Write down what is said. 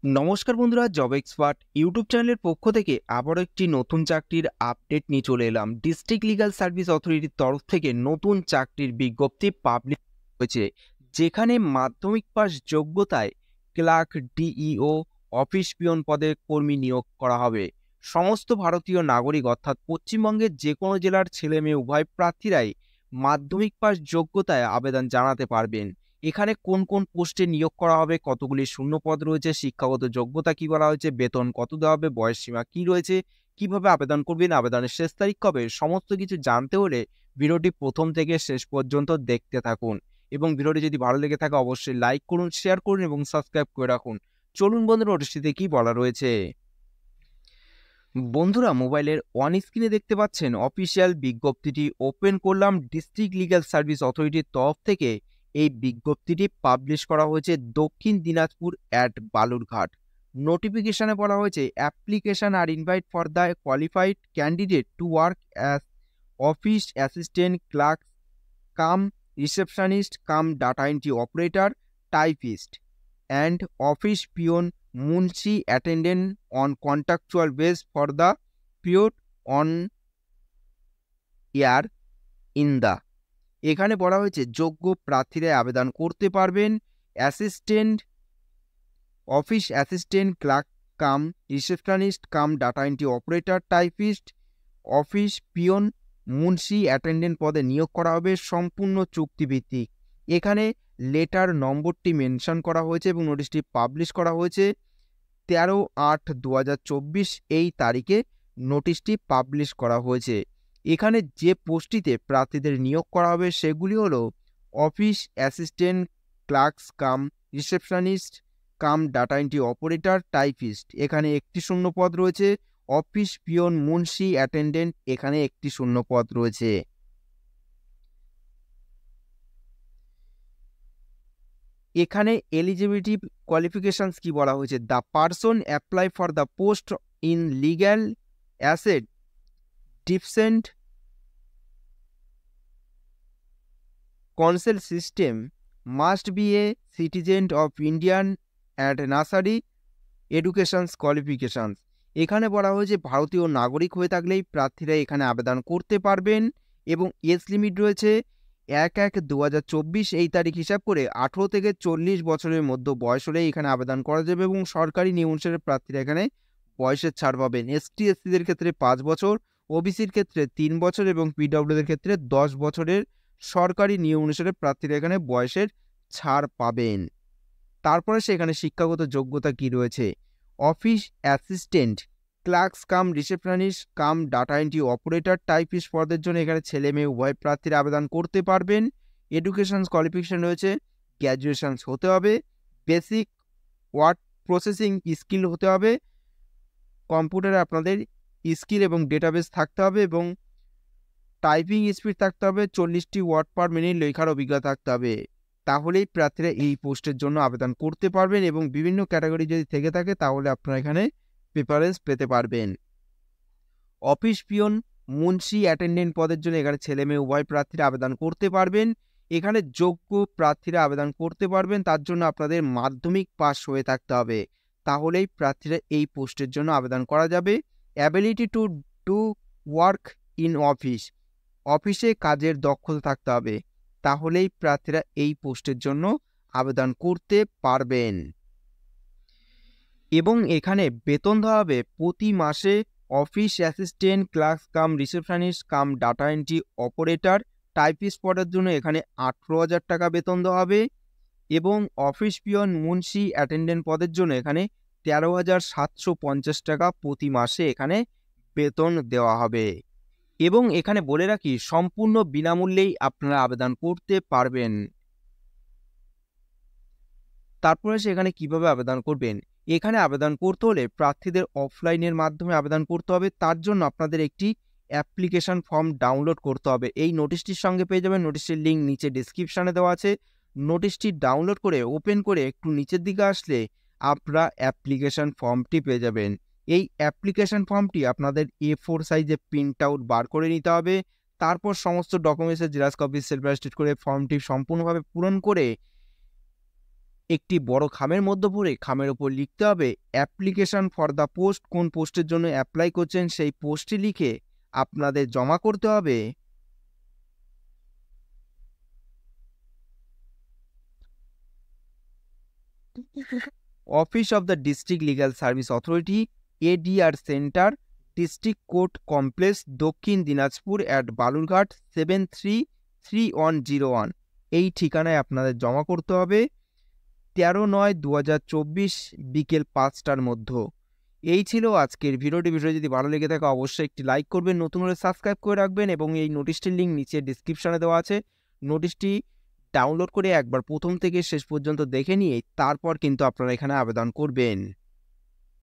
নমস্কার বন্ধুরা, job expert YouTube চ্যানেলের পক্ষ থেকে আবারও একটি নতুন চাকরির আপডেট নিয়ে চলে এলাম। ডিস্ট্রিক্ট লিগ্যাল সার্ভিস অথরিটির তরফ থেকে নতুন চাকরির বিজ্ঞপ্তি পাবলিশ হয়েছে, যেখানে মাধ্যমিক পাস যোগ্যতায় ক্লার্ক, ডিইও, অফিস পিয়ন পদে কর্মী নিয়োগ করা হবে। সমস্ত ভারতীয় নাগরিক অর্থাৎ পশ্চিমবঙ্গের যে কোনো জেলার ছেলে মেয়ে উভয় প্রার্থীরাই মাধ্যমিক পাস যোগ্যতায় আবেদন জানাতে পারবেন। এখানে কোন কোন পোস্টে নিয়োগ করা হবে, কতগুলি শূন্যপদ রয়েছে, শিক্ষাগত যোগ্যতা কি বলা হয়েছে, বেতন কত দেওয়া হবে, বয়স সীমা কি রয়েছে, কিভাবে আবেদন করবেন, আবেদনের শেষ তারিখ কবে, সমস্ত কিছু জানতে হলে ভিডিওটি প্রথম থেকে শেষ পর্যন্ত দেখতে থাকুন। এবং ভিডিওটি যদি ভালো লেগে থাকে অবশ্যই লাইক করুন, শেয়ার করুন এবং সাবস্ক্রাইব করে রাখুন। চলুন বন্ধুরা, নোটিশটিতে কি বলা রয়েছে। বন্ধুরা, মোবাইলের অন স্ক্রিনে দেখতে পাচ্ছেন অফিসিয়াল বিজ্ঞপ্তিটি ওপেন করলাম। ডিস্ট্রিক্ট লিগ্যাল সার্ভিস অথরিটির তরফ থেকে এই বিজ্ঞপ্তিটি পাবলিশ করা হয়েছে দক্ষিণ দিনাজপুর অ্যাট বালুরঘাট। নোটিফিকেশনে বলা হয়েছে application are invite for the qualified candidate to work as office assistant, clerk cum receptionist cum data entry operator, typist and office peon, munshi attendant on contractual base for the period on year in the। এখানে বলা হয়েছে যোগ্য প্রার্থীরা আবেদন করতে পারবেন assistant, office assistant, clerk cum receptionist cum data entry operator, typist, office peon, মুন্সি attendant পদে নিয়োগ করা হবে সম্পূর্ণ চুক্তিভিত্তিক। এখানে লেটার নম্বরটি মেনশন করা হয়েছে এবং নোটিশটি পাবলিশ করা হয়েছে 13/8/2024 এই তারিখে নোটিশটি পাবলিশ করা হয়েছে। এখানে যে পোস্টটিতে প্রার্থীদের নিয়োগ করা হবে সেগুলি হলো office assistant, clerks cum receptionist cum data entry operator, typist এখানে একটি শূন্যপদ রয়েছে। অফিস পিয়ন, মুন্সি অ্যাটেন্ডেন্ট এখানে একটি শূন্যপদ রয়েছে। এখানে এলিজিবিলিটি কোয়ালিফিকেশনস কি বলা হয়েছে, the person apply for the post in legal asset defence conceal system must B a citizen of Indian and nursery educations qualifications. এখানে বলা হয়েছে ভারতীয় নাগরিক হয়ে থাকলেই প্রার্থীরা এখানে আবেদন করতে পারবেন এবং এজ লিমিট রয়েছে 1/1/2024 এই তারিখ হিসাব করে 18 থেকে 40 বছরের মধ্যে বয়স হলে এখানে আবেদন করা যাবে এবং সরকারি নিয়ম অনুসারে প্রার্থীরা এখানে বয়সের ছাড় পাবেন। এসটি এসসিদের ক্ষেত্রে 5 বছর, ওবিসির ক্ষেত্রে 3 বছর এবং পিডব্লিউদের ক্ষেত্রে 10 বছরের সরকারি নিয়ম অনুসারে প্রার্থীরা এখানে বয়সের ছাড় পাবেন। তারপরে সেখানে শিক্ষাগত যোগ্যতা কি রয়েছে, office assistant, clerks cum receptionist cum data entry operator, typist পদের জন্য এখানে ছেলে মেয়ে উভয় প্রার্থীরা আবেদন করতে পারবেন। এডুকেশন কোয়ালিফিকেশন রয়েছে গ্র্যাজুয়েশন হতে হবে, বেসিক ওয়ার্ড প্রসেসিং স্কিল হতে হবে, কম্পিউটারে আপনাদের স্কিল এবং ডেটাবেস থাকতে হবে এবং টাইপিং স্পিড থাকতে হবে, 40টি ওয়ার্ড পার মিনিট লেখার অভিজ্ঞতা থাকতে হবে। তাহলেই প্রার্থীরা এই পোস্টের জন্য আবেদন করতে পারবেন এবং বিভিন্ন ক্যাটাগরি যদি থেকে থাকে তাহলে আপনারা এখানে প্রেফারেন্স পেতে পারবেন। অফিস পিয়ন, মুন্সি অ্যাটেন্ডেন্ট পদের জন্য এখানে ছেলে মেয়ে উভয় প্রার্থীরা আবেদন করতে পারবেন। এখানে যোগ্য প্রার্থীরা আবেদন করতে পারবেন, তার জন্য আপনাদের মাধ্যমিক পাস হয়ে থাকতে হবে, তাহলেই প্রার্থীরা এই পোস্টের জন্য আবেদন করা যাবে। Ability to do work in office, অফিসে কাজের দক্ষতা থাকতে হবে, তাহলেই প্রার্থীরা এই পোস্টের জন্য আবেদন করতে পারবেন। এবং এখানে বেতন দেওয়া হবে প্রতি মাসে office assistant, clerk cum receptionist cum data entry operator, typist পদের জন্য এখানে 18,000 টাকা বেতন দেওয়া হবে এবং অফিস পিয়ন, মুন্সি অ্যাটেন্ডেন্ট পদের জন্য এখানে 13,750 টাকা প্রতি মাসে এখানে বেতন দেওয়া হবে। এবং এখানে বলে রাখি সম্পূর্ণ বিনামূল্যেই আপনারা আবেদন করতে পারবেন। তারপরে সেখানে কিভাবে আবেদন করবেন, এখানে আবেদন করতে হলে প্রার্থীদের অফলাইনের মাধ্যমে আবেদন করতে হবে। তার জন্য আপনাদের একটি অ্যাপ্লিকেশন ফর্ম ডাউনলোড করতে হবে। এই নোটিশটির সঙ্গে পেয়ে যাবেন, নোটিশটির লিঙ্ক নিচে ডিসক্রিপশানে দেওয়া আছে। নোটিশটি ডাউনলোড করে ওপেন করে একটু নিচের দিকে আসলে আপনারা অ্যাপ্লিকেশন ফর্মটি পেয়ে যাবেন। এই অ্যাপ্লিকেশন ফর্মটি আপনাদের A4 সাইজে প্রিন্ট আউট বার করে নিতে হবে। তারপর সমস্ত ডকুমেন্টসের জেরক্স কপি সেলফ অ্যাটেস্টেড করে ফর্মটি সম্পূর্ণভাবে পূরণ করে একটি বড় খামের মধ্যে পড়ে খামের ওপর লিখতে হবে অ্যাপ্লিকেশন ফর দ্য পোস্ট, কোন পোস্টের জন্য অ্যাপ্লাই করছেন সেই পোস্টটি লিখে আপনাদের জমা করতে হবে। Office of the district legal service authority, ADR centre, district court complex, দক্ষিণ দিনাজপুর অ্যাট বালুরঘাট 733101। এই ঠিকানায় আপনাদের জমা করতে হবে 13/9/2024 বিকেল 5টার মধ্যে। এই ছিল আজকের ভিডিওটি যদি ভালো লেগে থাকে অবশ্যই একটি লাইক করবেন, নতুন হলে সাবস্ক্রাইব করে রাখবেন এবং এই নোটিশটির লিঙ্ক নিচে ডিসক্রিপশনে দেওয়া আছে। নোটিশটি ডাউনলোড করে একবার প্রথম থেকে শেষ পর্যন্ত দেখে নিয়ে তারপর কিন্তু আপনারা এখানে আবেদন করবেন।